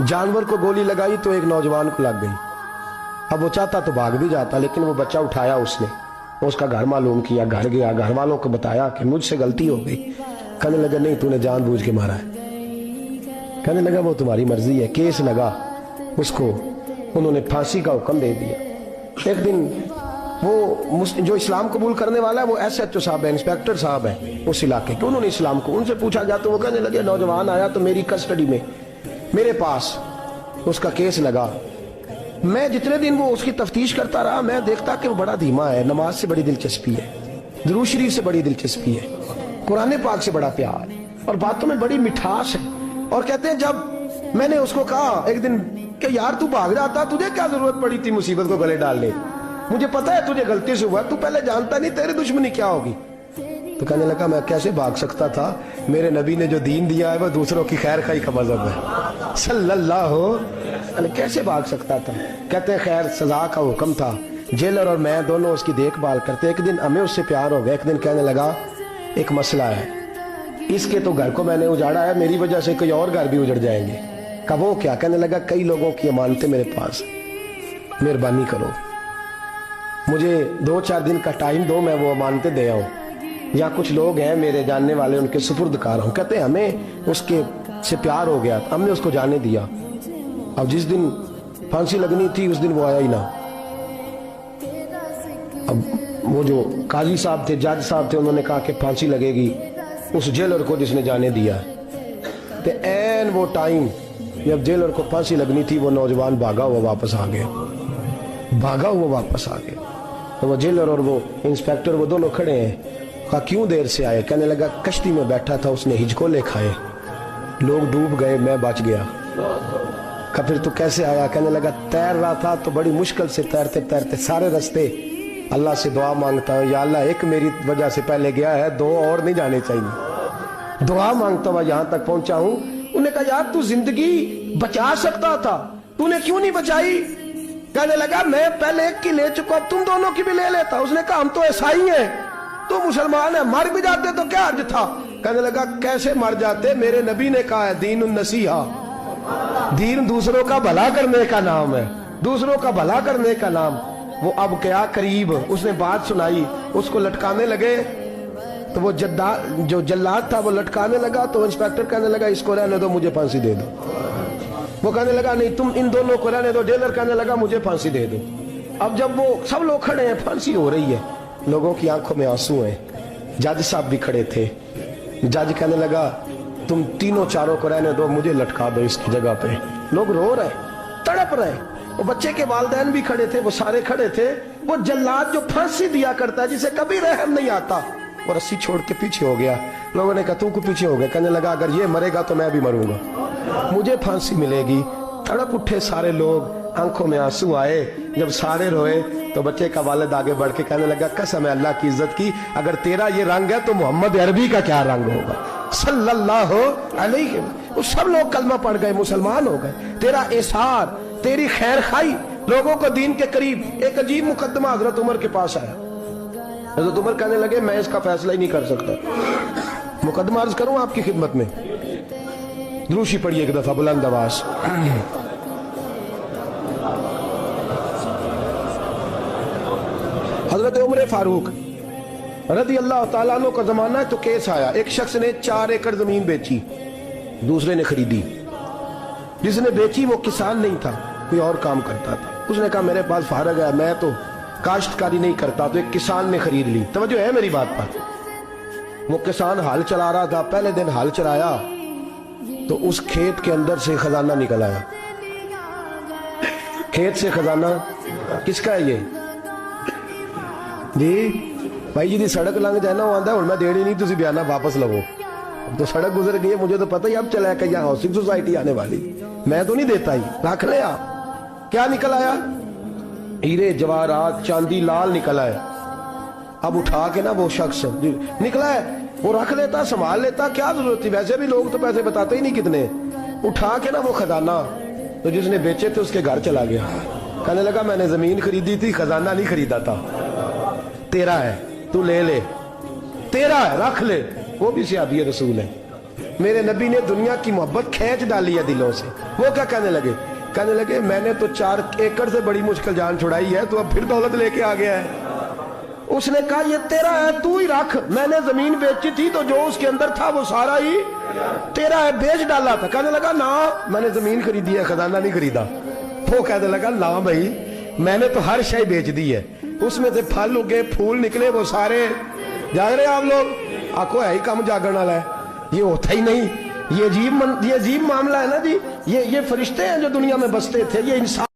जानवर को गोली लगाई तो एक नौजवान को लग गई। अब वो चाहता तो भाग भी जाता, लेकिन वो बच्चा उठाया उसने, उसका घर मालूम किया, घर गया, घर वालों को बताया कि मुझसे गलती हो गई। कहने लगा नहीं, तूने जानबूझ के मारा है। कहने लगा वो तुम्हारी मर्जी है। केस लगा, उसको उन्होंने फांसी का हुक्म दे दिया। एक दिन वो जो इस्लाम कबूल करने वाला है वो SHO साहब है, इंस्पेक्टर साहब है उस इलाके के, उन्होंने इस्लाम को उनसे पूछा गया तो वो कहने लगे नौजवान आया तो मेरी कस्टडी में मेरे पास उसका केस लगा। मैं जितने दिन वो उसकी तफ्तीश करता रहा मैं देखता कि वो बड़ा धीमा है, नमाज से बड़ी दिलचस्पी है, दुरूद शरीफ से बड़ी दिलचस्पी है, कुरान पाक से बड़ा प्यार और बातों में बड़ी मिठास है। और कहते हैं जब मैंने उसको कहा एक दिन कि यार तू भाग जाता, तुझे क्या जरूरत पड़ी थी मुसीबत को गले डालने, मुझे पता है तुझे गलती से हुआ, तू पहले जानता नहीं तेरी दुश्मनी क्या होगी। तो कहने लगा मैं कैसे भाग सकता था, मेरे नबी ने जो दीन दिया है वो दूसरों की खैर खाई का मजहब है सल्लल्लाहु, कैसे भाग सकता था। कहते हैं खैर सजा का हुक्म था, जेलर और मैं दोनों उसकी देखभाल करते। एक दिन हमें उससे प्यार हो गया, एक दिन कहने लगा एक मसला है, इसके तो घर को मैंने उजाड़ा है, मेरी वजह से कोई और घर भी उजड़ जाएंगे। कब वो क्या? कहने लगा कई लोगों की अमानतें मेरे पास, मेहरबानी करो मुझे 2-4 दिन का टाइम दो, मैं वो अमानतें दे आऊं, या कुछ लोग हैं मेरे जानने वाले उनके सुपुर्द कार हूं। कहते हैं हमें उसके से प्यार हो गया, हमने उसको जाने दिया। अब जिस दिन फांसी लगनी थी उस दिन वो आया ही ना। अब वो जो काजी साहब थे, जज साहब थे, उन्होंने कहा कि फांसी लगेगी उस जेलर को जिसने जाने दिया। तो एन वो टाइम जब जेलर को फांसी लगनी थी वो नौजवान भागा हुआ वापस आ गया, भागा हुआ वापस आ गया। तो वो जेलर और वो इंस्पेक्टर वो दोनों खड़े हैं। कहा क्यों देर से आए? कहने लगा कश्ती में बैठा था, उसने हिचकोले खाए, लोग डूब गए, मैं बच गया। कहा फिर तू कैसे आया? कहने लगा तैर रहा था तो बड़ी मुश्किल से तैरते तैरते सारे रास्ते अल्लाह से दुआ मांगता हूँ, या अल्लाह एक मेरी वजह से पहले गया है, 2 और नहीं जाने चाहिए, दुआ मांगता हुआ यहाँ तक पहुंचा हूँ। उन्होंने कहा यार तू जिंदगी बचा सकता था, तूने क्यों नहीं बचाई? कहने लगा मैं पहले एक की ले चुका, तुम दोनों की भी ले लेता। उसने कहा हम तो ईसाई हैं, तू मुसलमान है, मर भी जाते तो क्या अर्ज था? कहने लगा कैसे मर जाते, मेरे नबी ने कहा है दीन नसीहा, दीन दूसरों का भला करने का नाम है, दूसरों का भला करने का नाम। वो अब क्या करीब उसने बात सुनाई, उसको लटकाने लगे तो वो जो जल्लाद था वो लटकाने लगा, तो इंस्पेक्टर कहने लगा इसको रहने दो, मुझे फांसी दे दो। वो कहने लगा नहीं तुम इन दोनों को रहने दो। जेलर कहने लगा मुझे फांसी दे दो। अब जब वो सब लोग खड़े हैं, फांसी हो रही है, लोगों की आंखों में आंसू हैं, जज साहब भी खड़े थे। जज कहने लगा तुम तीनों चारों को रहने दो, मुझे लटका दो इसकी जगह पे। लोग रो रहे, तड़प रहे, वो बच्चे के वालिदैन भी खड़े थे, वो सारे खड़े थे। वो जल्लाद जो फांसी दिया करता है, जिसे कभी रहम नहीं आता, वो रस्सी छोड़ के पीछे हो गया। लोगों ने कहा तू को पीछे हो गया? कहने लगा अगर ये मरेगा तो मैं भी मरूंगा, मुझे फांसी मिलेगी। तड़प उठे सारे लोग, आंखों में आंसू आए। जब सारे रोए तो बच्चे का वालिद आगे बढ़ के कहने लगा कसम है अल्लाह की इज्जत की, अगर तेरा ये रंग है तो मोहम्मद अरबी का क्या रंग होगा सल्लल्लाहु अलैहि। वो सब लोग कलमा पढ़ गए, मुसलमान हो गए। तेरा एसार, तेरी खैर खाई लोगों को दीन के करीब। एक अजीब मुकदमा हजरत उमर के पास आया। हजरत उमर कहने लगे मैं इसका फैसला ही नहीं कर सकता। मुकदमा अर्ज करूं आपकी खिदमत में, द्रूशी पढ़िए एक दफा बुलंद आवाज। हजरत उमर फारूक रज़ी अल्लाह ताला अन्हु का जमाना है, तो केस आया। एक शख्स ने 4 एकड़ जमीन बेची, दूसरे ने खरीदी। जिसने बेची वो किसान नहीं था, कोई और काम करता था। उसने कहा मेरे पास फारग है, मैं तो काश्तकारी नहीं करता, तो एक किसान ने खरीद ली। तवज्जो है मेरी बात पर। वो किसान हल चला रहा था, पहले दिन हल चलाया तो उस खेत के अंदर से खजाना निकल आया। खेत से खजाना किसका है? ये जी भाई जी दी सड़क लंघ जाए ना, वो आंदा हुण मैं देनी नहीं, तुसी बयाना वापस लवो। तो सड़क गुजर गई है, मुझे तो पता ही अब चला कि यहाँ हाउसिंग सोसाइटी आने वाली, मैं तो नहीं देता ही, रख लिया। क्या निकल आया? हीरे जवाहरात चांदी लाल निकल आया। अब उठा के ना वो शख्स निकला है, वो रख लेता, संभाल लेता, क्या जरूरत थी? वैसे भी लोग तो पैसे बताते ही नहीं कितने। उठा के ना वो खजाना तो जिसने बेचे थे उसके घर चला गया। कहने लगा मैंने जमीन खरीदी थी, खजाना नहीं खरीदा था, तेरा है, तू ले ले, तेरा है, रख ले। वो भी सहाबी रसूल है। میرے نبی نے دنیا کی محبت کھینچ ڈالی ہے دلوں سے. وہ کیا کہنے لگے میں نے تو 4 ایکڑ سے بڑی مشکل جان چھڑائی ہے, تو اب پھر دولت لے کے آ گیا ہے. اس نے کہا یہ تیرا ہے, تو ہی رکھ, میں نے زمین بیچی تھی تو جو اس کے اندر تھا وہ سارا ہی تیرا ہے, بیچ ڈالا تھا. کہنے لگا نا میں نے زمین خریدی ہے, خزانہ نہیں خریدا. وہ کہنے لگا نا بھائی میں نے تو ہر شے بیچ دی ہے, اس میں سے پھل اگے پھول نکلے وہ سارے. جاگ رہے آپ لوگ؟ آنکھوں ہے ہی کم جاگرن والا ہے, یہ ہوتا ہی نہیں. یہ عجیب معاملہ ہے نا جی. یہ فرشتے ہیں جو دنیا میں بستے تھے, یہ انسان